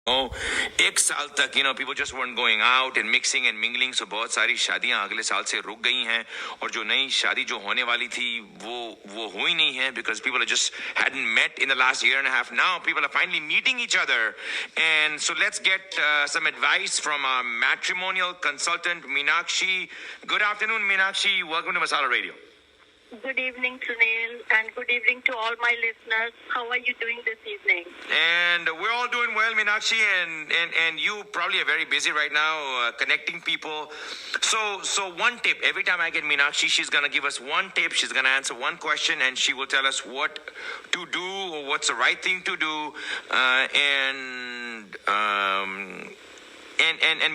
Oh, एक साल तक people just weren't going out and mixing and mingling, so बहुत सारी शादियां अगले साल से रुक गई हैं और जो नई शादी जो होने वाली थी वो हुई नहीं है because people just hadn't met in the last year and a half. Now people are finally meeting each other, and so let's get some advice from our matrimonial consultant Meenakshi. Good afternoon, Meenakshi. Welcome to Masala Radio. Good evening, Sunil, and good evening to all my listeners. How are you doing this evening? And we're all doing well, Meenakshi, and you probably are very busy right now connecting people. So one tip, every time I get Meenakshi, she's going to give us one tip, she's going to answer one question, and she will tell us what to do or what's the right thing to do. And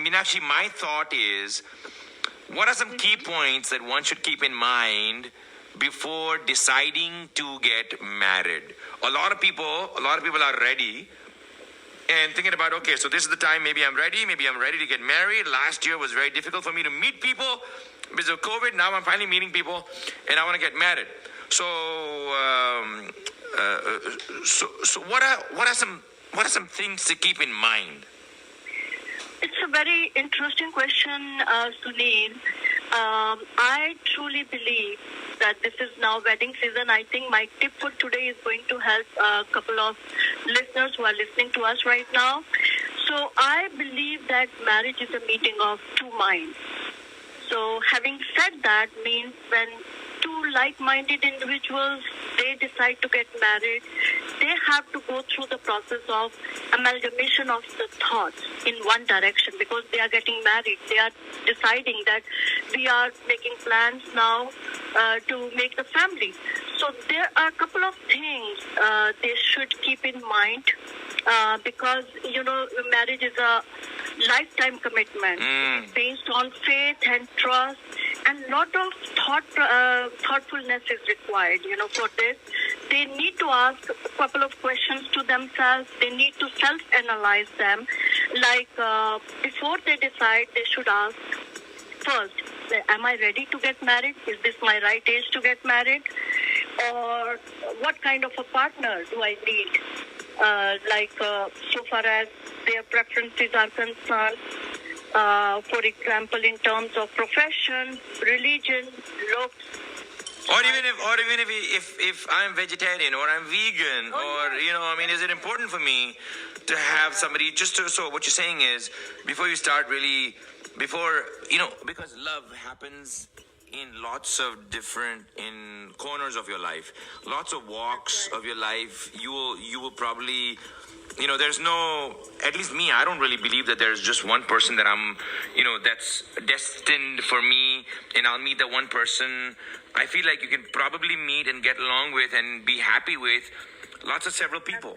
Meenakshi, my thought is, what are some key points that one should keep in mind before deciding to get married? A lot of people are ready and thinking about, okay, so this is the time, maybe I'm ready to get married. Last year was very difficult for me to meet people because of COVID. Now I'm finally meeting people and I want to get married. So what are some things to keep in mind? It's a very interesting question, Sunil. I truly believe that this is now wedding season. I think my tip for today is going to help a couple of listeners who are listening to us right now. So I believe that marriage is a meeting of two minds. So having said that means when two like-minded individuals, they decide to get married, they have to go through the process of amalgamation of the thoughts in one direction because they are getting married. They are deciding that we are making plans now to make the family. So there are a couple of things they should keep in mind because, marriage is a lifetime commitment. It's based on faith and trust, and lot of thoughtfulness is required, for this. They need to ask a couple of questions to themselves. They need to self-analyze them. Like, before they decide, they should ask first, am I ready to get married? Is this my right age to get married? Or what kind of a partner do I need? So far as their preferences are concerned, for example, in terms of profession, religion, looks. Or even if I'm vegetarian or I'm vegan is it important for me to have somebody so what you're saying is before you start really, because love happens in lots of different in corners of your life, lots of walks of your life. You will probably, there's no, at least me, I don't really believe that there's just one person that I'm, that's destined for me and I'll meet that one person. I feel like you can probably meet and get along with and be happy with several people.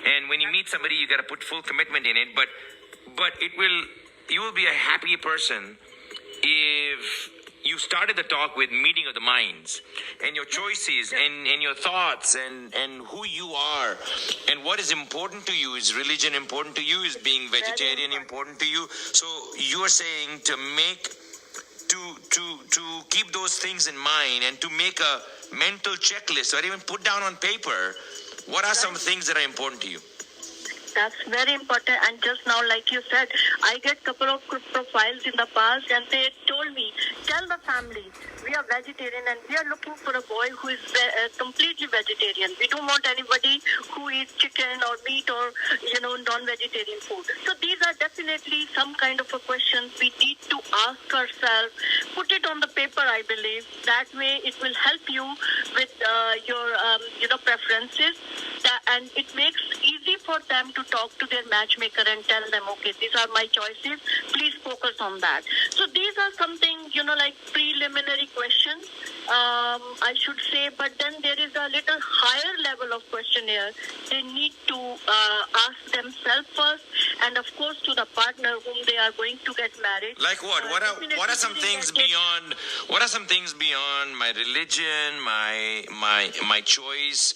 And when you meet somebody, you got to put full commitment in it. But you will be a happier person if you started the talk with meeting of the minds and your choices and your thoughts and who you are and what is important to you. Is religion important to you? Is being vegetarian important to you? So you are saying to keep those things in mind and to make a mental checklist or even put down on paper what are some things that are important to you. That's very important. And just now, like you said, I get a couple of profiles in the past and they told me, tell the family, we are vegetarian and we are looking for a boy who is completely vegetarian. We don't want anybody who eats chicken or meat or, non-vegetarian food. So these are definitely some kind of a questions we need to ask ourselves. Put it on the paper, I believe. That way it will help you with your preferences. And it makes easy for them to talk to their matchmaker and tell them, okay, these are my choices. Please focus on that. So these are something, like preliminary questions, I should say. But then there is a little higher level of questionnaire. They need to ask themselves first, and of course to the partner whom they are going to get married. Like what? What are some things beyond? What are some things beyond my religion, my choice?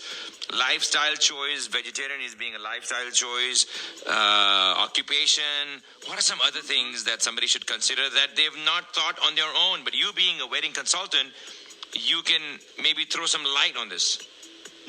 Lifestyle choice, vegetarian is being a lifestyle choice, occupation. What are some other things that somebody should consider that they've not thought on their own? But you being a wedding consultant, you can maybe throw some light on this.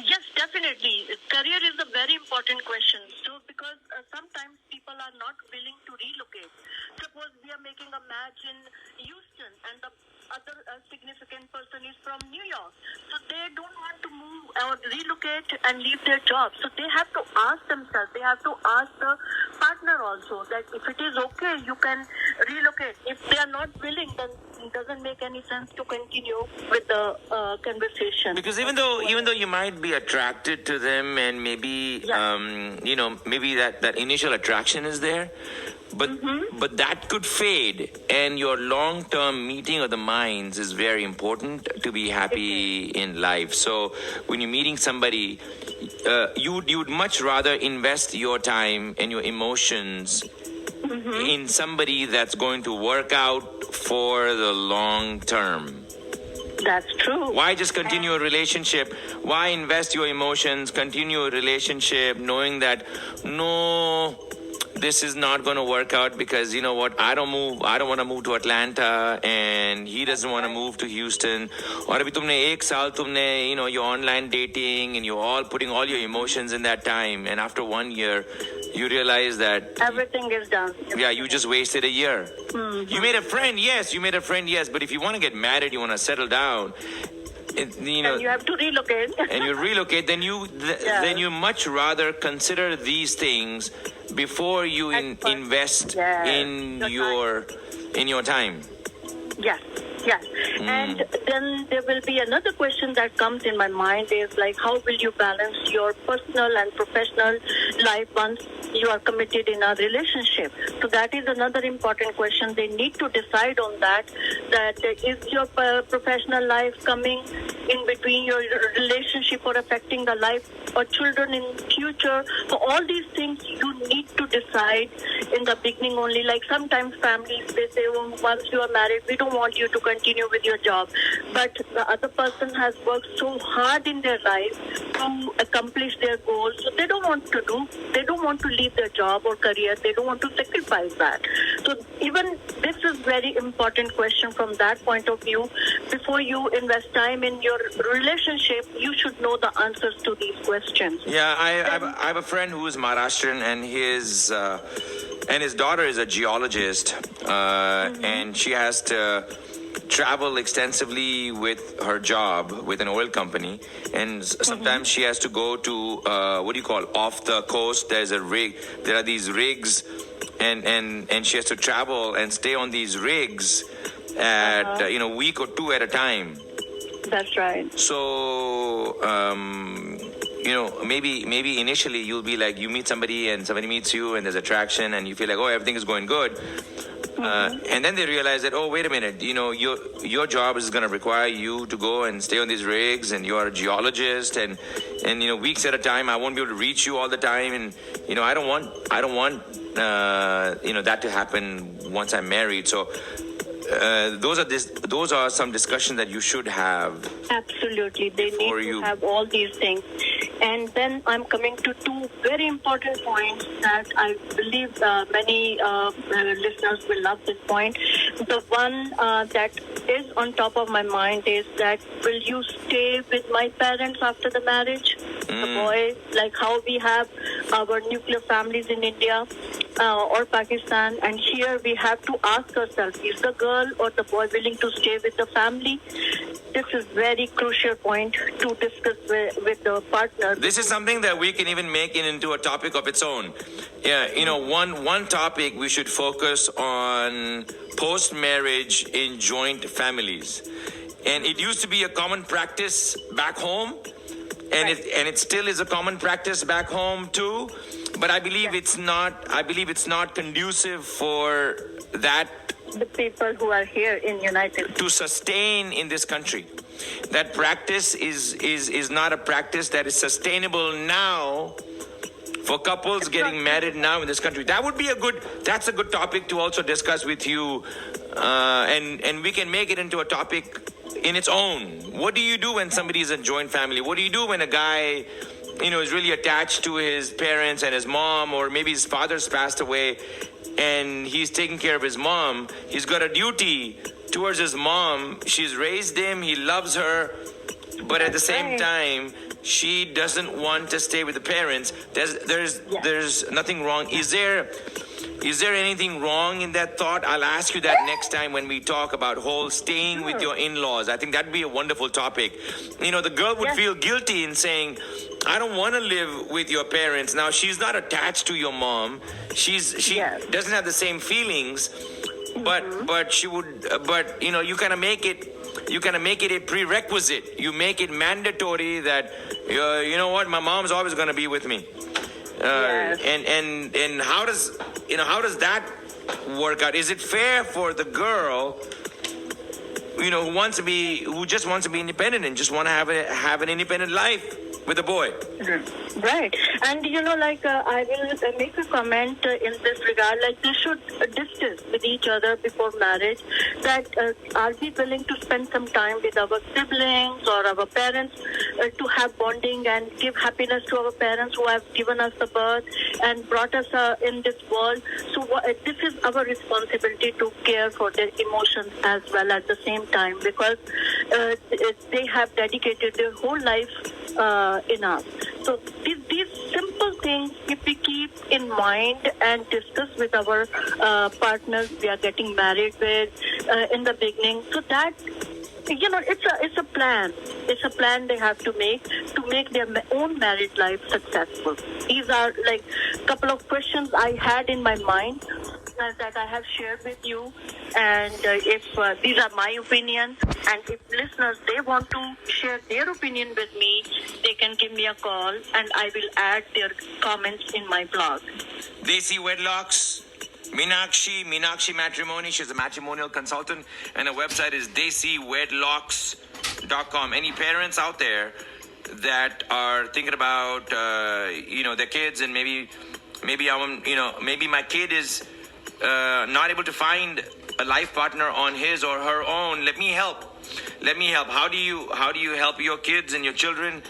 Yes, definitely. Career is a very important question. So because sometimes people not willing to relocate. Suppose we are making a match in Houston and the other significant person is from New York. So they don't want to move or relocate and leave their job. So they have to ask themselves, they have to ask the partner also that if it is okay, you can relocate. If they are not willing, then it doesn't make any sense to continue with the conversation. Because even though you might be attracted to them and maybe maybe that initial attraction is there, but that could fade, and your long-term meeting of the minds is very important to be happy in life. So when you're meeting somebody, you'd much rather invest your time and your emotions in somebody that's going to work out for the long term. That's true. Why just continue a relationship? Why invest your emotions, continue a relationship, knowing that no, this is not going to work out because you know what? I don't want to move to Atlanta, and he doesn't want to move to Houston. Or abhi tumne ek saal tumne, you're online dating and you're all putting all your emotions in that time, and after 1 year, you realize that everything is done. Yeah, you just wasted a year. You made a friend, yes. But if you want to get married, you want to settle down, and you have to relocate. And you relocate, then you much rather consider these things before you invest in your time. Yes. And then there will be another question that comes in my mind is like, how will you balance your personal and professional life once you are committed in a relationship? So that is another important question. They need to decide on that is your professional life coming in between your relationship or affecting the life or children in future. So all these things you need to decide in the beginning only. Like sometimes families, they say, oh, once you are married, we don't want you to continue with your job. But the other person has worked so hard in their life to accomplish their goals. So they don't want to leave their job or career. They don't want to sacrifice that. So even this is very important question from that point of view. Before you invest time in your relationship, you should know the answers to these questions. Yeah, I have a friend who is Maharashtrian, and his daughter is a geologist, and she has to travel extensively with her job with an oil company, and sometimes she has to go to off the coast. There are these rigs, and she has to travel and stay on these rigs at a week or two at a time. That's right. So maybe initially you'll be like, you meet somebody and somebody meets you and there's attraction and you feel like, oh, everything is going good. And then they realize that, oh, wait a minute, your job is going to require you to go and stay on these rigs, and you are a geologist, and weeks at a time, I won't be able to reach you all the time, and I don't want that to happen once I'm married. So those are some discussions that you should have. Absolutely, they need to have all these things. And then I'm coming to two very important points that I believe many listeners will love this point. The one that is on top of my mind is that, will you stay with my parents after the marriage? The boy, like how we have our nuclear families in India or Pakistan, and here we have to ask ourselves, is the girl or the boy willing to stay with the family? This is very crucial point to discuss with the partner. This is something that we can even make it into a topic of its own. Yeah, one topic we should focus on post-marriage in joint families. And it used to be a common practice back home, and it still is a common practice back home too. But I believe it's not conducive for that. The people who are here in United States. To sustain in this country. That practice is not a practice that is sustainable now for couples getting married now in this country. That's a good topic to also discuss with you, and we can make it into a topic in its own. What do you do when somebody is a joint family? What do you do when a guy is really attached to his parents and his mom, or maybe his father's passed away and he's taking care of his mom? He's got a duty towards his mom. She's raised him, he loves her, but at the same time, she doesn't want to stay with the parents. There's nothing wrong. Is there Is there anything wrong in that thought? I'll ask you that next time when we talk about whole staying with your in-laws. I think that'd be a wonderful topic. You know, the girl would feel guilty in saying, I don't want to live with your parents. Now, she's not attached to your mom. She doesn't have the same feelings, but she would, but you know, you kind of make it a prerequisite. You make it mandatory that, you know what, my mom's always going to be with me. And how does that work out? Is it fair for the girl, you know, who just wants to be independent and just want to have an independent life with a boy? Right. And, you know, like, I will make a comment in this regard, like, they should discuss with each other before marriage that are we willing to spend some time with our siblings or our parents to have bonding and give happiness to our parents who have given us the birth and brought us in this world. So this is our responsibility to care for their emotions as well at the same time, because they have dedicated their whole life in us. So these simple things, if we keep in mind and discuss with our partners we are getting married with in the beginning, so that, you know, it's a plan. It's a plan they have to make their own married life successful. These are like a couple of questions I had in my mind that I have shared with you, and if these are my opinions, and if listeners, they want to share their opinion with me, they can give me a call and I will add their comments in my blog. Desi Wedlocks, Meenakshi Matrimony. She's a matrimonial consultant, and her website is DesiWedlocks.com. Any parents out there that are thinking about, their kids, and maybe my kid is not able to find a life partner on his or her own, let me help. How do you help your kids and your children?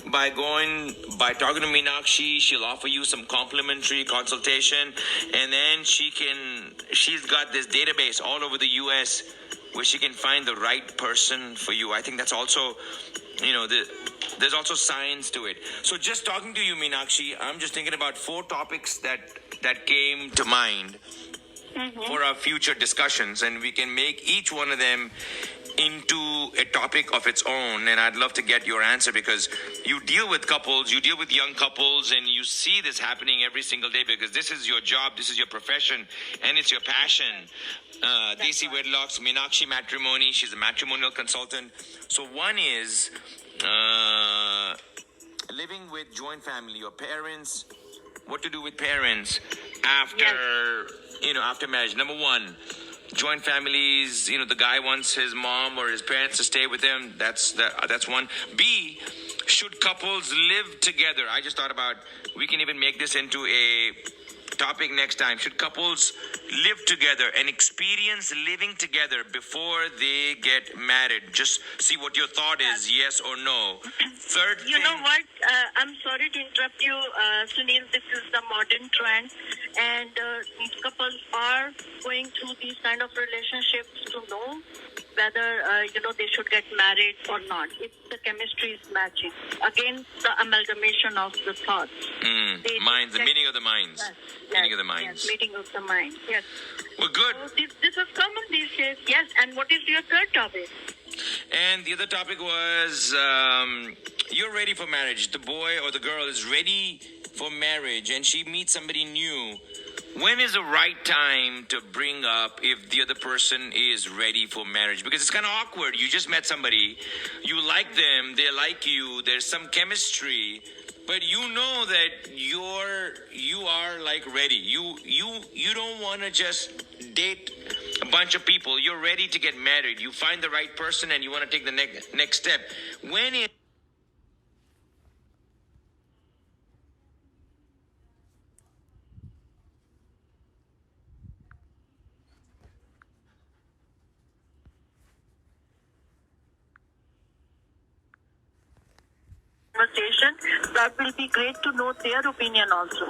By talking to Meenakshi. She'll offer you some complimentary consultation, and then she's got this database all over the US where she can find the right person for you. I think that's also, there's also science to it. So just talking to you, Meenakshi, I'm just thinking about 4 topics that came to mind for our future discussions, and we can make each one of them into a topic of its own. And I'd love to get your answer, because you deal with couples, you deal with young couples, and you see this happening every single day, because this is your job, this is your profession, and it's your passion. Desi Wedlocks, Meenakshi Matrimony, she's a matrimonial consultant. So one is living with joint family or parents. What to do with parents after marriage. Number 1, joint families, the guy wants his mom or his parents to stay with him. That's one. B, should couples live together? I just thought about, we can even make this into a topic next time. Should couples live together and experience living together before they get married? Just see what your thought is, yes or no. Third thing, you know what? I'm sorry to interrupt you, Sunil. This is the modern trend, and couples are going through these kind of relationships to know whether they should get married or not, if the chemistry is matching. Again, the amalgamation of the thoughts. Minds, the meaning of the minds. Meaning of the minds. Yes, meeting of the mind. Yes. Well, good. So this is common these days. Yes. And what is your third topic? And the other topic was, you're ready for marriage. The boy or the girl is ready for marriage, and she meets somebody new. When is the right time to bring up if the other person is ready for marriage? Because it's kind of awkward. You just met somebody, you like them, they like you, there's some chemistry, but you know that you are like ready. You don't want to just date a bunch of people. You're ready to get married. You find the right person and you want to take the next step. When is conversation, that will be great to know their opinion also.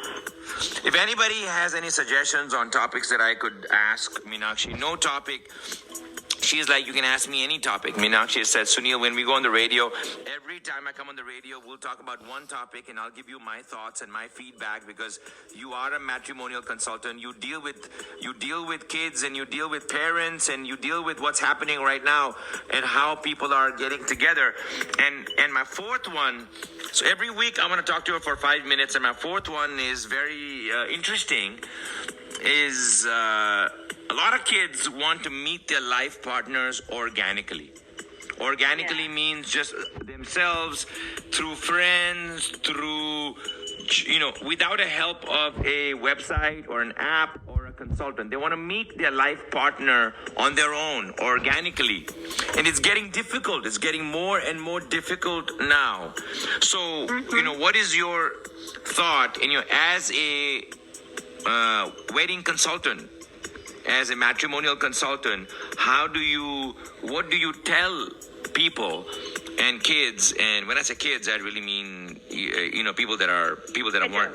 If anybody has any suggestions on topics that I could ask Meenakshi, no topic she's like, you can ask me any topic. Meenakshi said, Sunil, when we go on the radio, every time I come on the radio, we'll talk about one topic and I'll give you my thoughts and my feedback, because you are a matrimonial consultant. You deal with kids, and you deal with parents, and you deal with what's happening right now and how people are getting together. And my fourth one, so every week I'm going to talk to her for 5 minutes, and my fourth one is very interesting, is a lot of kids want to meet their life partners organically. Organically means just themselves, through friends, through, without a help of a website or an app or a consultant. They want to meet their life partner on their own, organically. And it's getting difficult. It's getting more and more difficult now. So, what is your thought as a wedding consultant, as a matrimonial consultant? What do you tell people and kids? And when I say kids, I really mean people that are more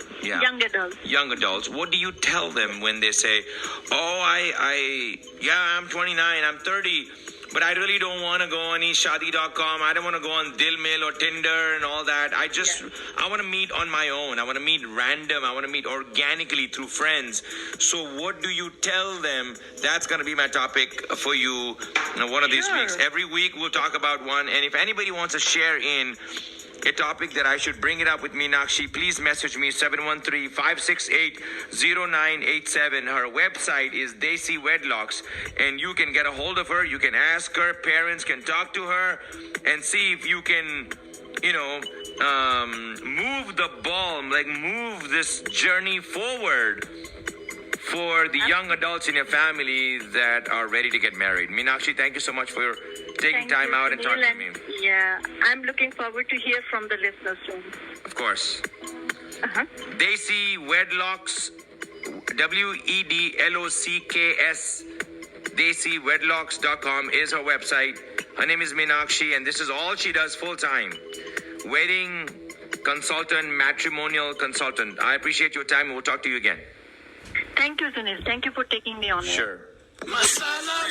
young adults. What do you tell them when they say, I'm 29, I'm 30, but I really don't want to go on shadi.com. I don't want to go on Dilmail or Tinder and all that. I want to meet on my own. I want to meet random. I want to meet organically through friends. So what do you tell them? That's going to be my topic for you one of these weeks. Every week we'll talk about one. And if anybody wants to share in a topic that I should bring it up with Meenakshi, please message me 713-568-0987. Her website is Desi Wedlocks, and you can get a hold of her. You can ask her. Parents can talk to her and see if you can, move the ball, move this journey forward for the young adults in your family that are ready to get married. Meenakshi, thank you so much for taking time out and talking to me. Yeah, I'm looking forward to hear from the listeners soon. Of course. Desi Wedlocks, WEDLOCKS, DesiWedlocks.com is her website. Her name is Meenakshi, and this is all she does full time. Wedding consultant, matrimonial consultant. I appreciate your time. We'll talk to you again. Thank you, Sunil. Thank you for taking me on. Sure. Masala.